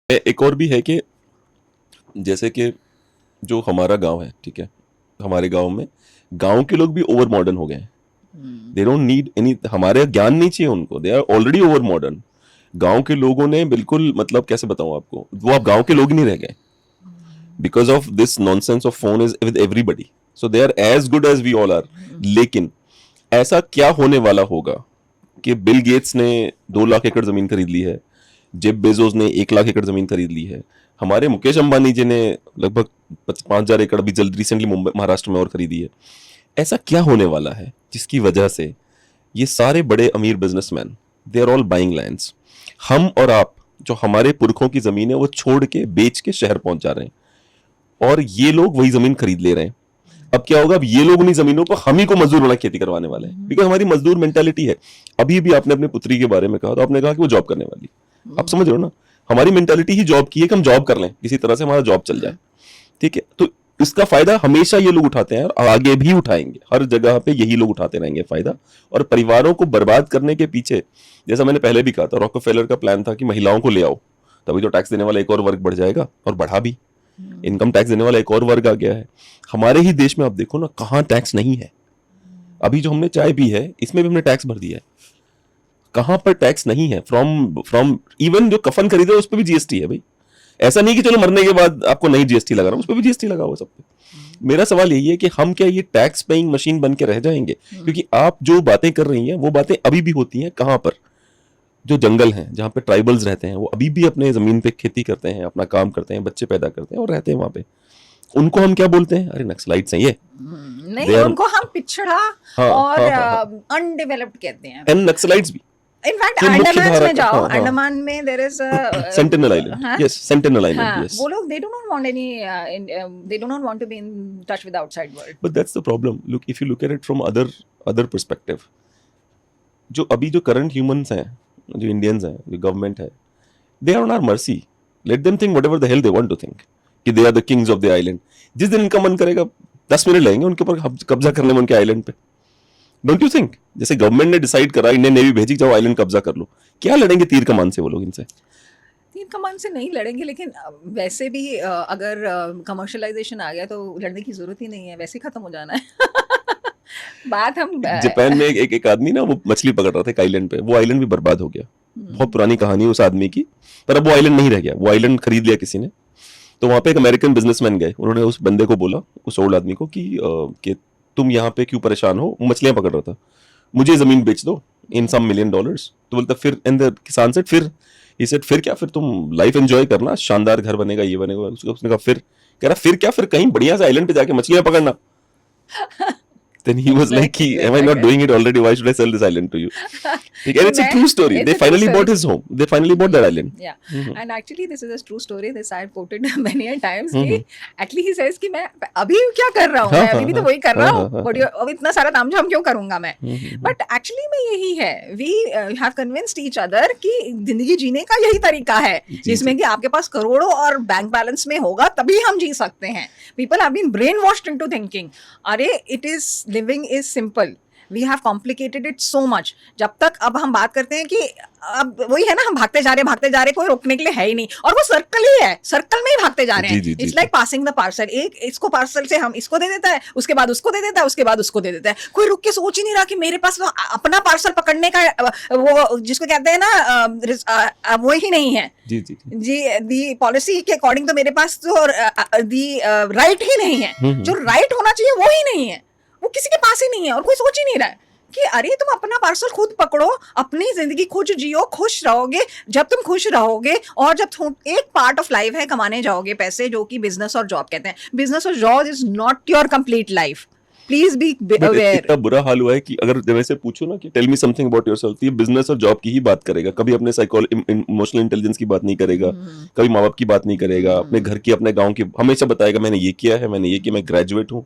एक और भी है कि जैसे कि जो हमारा गांव है, ठीक है, हमारे गांव में गांव के लोग भी ओवर मॉडर्न हो गए हैं। दे डोंट नीड एनी, हमारे ज्ञान नहीं चाहिए उनको, they are already over modern. गांव के लोगों ने बिल्कुल, मतलब कैसे बताऊं आपको, वो अब गांव के लोग ही नहीं रह गए because of this nonsense of phone is with everybody, so they are as good as we all are. लेकिन ऐसा क्या होने वाला होगा कि बिल गेट्स ने 2 लाख एकड़ जमीन खरीद ली है, जेफ बेजोस ने 1 लाख एकड़ जमीन खरीद ली है, हमारे मुकेश अंबानी जी ने लगभग 5,000 एकड़ अभी जल्द रिसेंटली मुंबई महाराष्ट्र में और खरीदी है। ऐसा क्या होने वाला है जिसकी वजह से ये सारे बड़े अमीर businessman they are all buying lands, हम और आप जो हमारे पुरखों की जमीन है वो छोड़ के बेच के शहर पहुंच जा रहे हैं और ये लोग वही जमीन खरीद ले रहे हैं। अब क्या होगा, अब ये लोग उन्हीं जमीनों पर हम ही को मजदूर बना खेती करवाने वाले हैं, बिकॉज हमारी मजदूर मेंटालिटी है। अभी भी आपने अपने पुत्री के बारे में कहा तो आपने कहा कि वो जॉब करने वाली, आप समझ रहे हो ना, हमारी मेंटालिटी ही जॉब की है कि हम जॉब कर लें, किसी तरह से हमारा जॉब चल जाए, ठीक है। तो इसका फायदा हमेशा ये लोग उठाते हैं और आगे भी उठाएंगे, हर जगह पे यही लोग उठाते रहेंगे फायदा। और परिवारों को बर्बाद करने के पीछे, जैसा मैंने पहले भी कहा था, रॉकफेलर का प्लान था कि महिलाओं को ले आओ, तभी तो टैक्स देने वाला एक और वर्ग बढ़ जाएगा, और बढ़ा भी। इनकम टैक्स देने वाला एक और वर्ग आ गया है। हमारे ही देश में आप देखो ना, कहाँ टैक्स नहीं है। अभी जो हमने चाय पी है इसमें भी हमने टैक्स भर दिया है, कहां पर टैक्स नहीं है। फ्रॉम इवन जो कफन खरीदे उस पर भी जीएसटी है भाई। ऐसा नहीं कि चलो मरने के बाद आपको नहीं जीएसटी लगा रहा, उस पर भी जीएसटी लगा हुआ सब पे। मेरा सवाल यही है कि हम क्या ये टैक्स पेइंग मशीन बन के रह जाएंगे? क्योंकि आप जो बातें कर रही हैं वो बातें अभी भी होती हैं कहां पर, जो जंगल हैं जहां पे ट्राइबल्स रहते हैं, वो अभी भी अपने जमीन पे खेती करते हैं, अपना काम करते हैं, बच्चे पैदा करते हैं और रहते हैं वहां पे। उनको हम क्या बोलते हैं? अरे नक्सलाइट्स हैं ये। नहीं, उनको हम पिछड़ा और अनडेवलप्ड कहते हैं। एंड नक्सलाइट्स भी इनफैक्ट अंडमान में जाओ, अंडमान में there is Sentinel island, yes Sentinel island, yes. वो लोग they do not want any, they do not want to be in touch with the outside world. But that's the problem. Look, if you look at it from other perspective, जो अभी जो current humans हैं, जो Indians हैं, जो government है, they are on our mercy. Let them think whatever the hell they want to think कि they are the kings of the island. जिस दिन इनका मन करेगा 10 मिनट लगेंगे उनके ऊपर कब्जा करने में, उनके आइलैंड पे। Don't you think? जैसे गवर्नमेंट ने डिसाइड करा, इंडियन नेवी भेजी, जाओ आइलैंड कब्जा कर लो, क्या लड़ेंगे तीर कमान से वो लोग इनसे? तीर कमान से नहीं लड़ेंगे, लेकिन वैसे भी अगर कमर्शलाइजेशन आ गया तो लड़ने की जरूरत ही नहीं है, वैसे खत्म हो जाना है। बात हम जापान में एक आदमी ना, वो मछली पकड़ रहा था एक आइलैंड पे, वो आइलैंड भी बर्बाद हो गया। बहुत पुरानी कहानी है उस आदमी की, पर अब वो आइलैंड नहीं रह गया, वो आइलैंड खरीद लिया किसी ने। तो वहां पे एक अमेरिकन बिजनेसमैन गए, उन्होंने उस बंदे को बोला, उस ओल्ड आदमी को, कि तुम यहाँ पे क्यों परेशान हो? मछलियां पकड़ रहा था, मुझे जमीन बेच दो इन सम $1 million। तो बोलता फिर, एंड द किसान सेड फिर, ही सेड फिर क्या, फिर तुम लाइफ एंजॉय करना, शानदार घर बनेगा, ये बनेगा। उसने कहा फिर, कह रहा फिर क्या, फिर कहीं बढ़िया से आइलैंड पे जाके मछलियां पकड़ना। Then he was like, am I not doing it already? Why should I sell this island to you? And it's a true story. They finally bought his home. They finally bought that island. Yeah. And actually this is a true story. This I have quoted many a times. कि actually he says कि मैं अभी क्या कर रहा हूँ, मैं अभी भी तो वही कर रहा हूँ, अब इतना सारा तामझाम क्यों करूँगा मैं? But actually में यही है, we have convinced each other कि जिंदगी जीने का यही तरीका है, जिसमें कि आपके पास करोड़ों और बैंक बैलेंस में होगा तभी हम जी सकते हैं। People have been brainwashed into thinking, अरे it is living is simple, we have complicated it so much। जब तक अब हम बात करते हैं कि अब वही है ना, हम भागते जा रहे, कोई रोकने के लिए है ही नहीं, और वो सर्कल ही है, सर्कल में ही भागते जा रहे हैं। It's like passing the parcel, एक इसको पार्सल से हम इसको दे देता है, उसके बाद उसको दे देता है, उसके बाद उसको दे देता है। कोई रुक के सोच ही नहीं रहा कि मेरे पास तो अपना पार्सल पकड़ने का वो जिसको कहते हैं ना, वो ही नहीं है। जी जी जी, दी पॉलिसी के अकॉर्डिंग तो मेरे पास तो दी राइट ही नहीं है, जो राइट होना चाहिए वो ही नहीं है, वो किसी के पास ही नहीं है, और कोई सोच ही नहीं रहा है कि अरे तुम अपना पार्सल खुद पकड़ो, अपनी जिंदगी खुद जियो, खुश रहोगे। जब तुम खुश रहोगे और जब एक पार्ट ऑफ लाइफ है कमाने जाओगे पैसे, जो कि बिजनेस और जॉब कहते हैं, बिजनेस और job is not your complete life, please be aware. इतना बुरा हाल हुआ है कि अगर जब ऐसे पूछो ना कि tell me something about yourself, ये बिजनेस और जॉब की ही बात करेगा, कभी अपने इमोशनल इंटेलिजेंस की बात नहीं करेगा, कभी माँ बाप की बात नहीं करेगा, अपने घर की, अपने गांव की। हमेशा बताएगा मैंने ये किया है, मैंने ये किया, मैं ग्रेजुएट हूँ,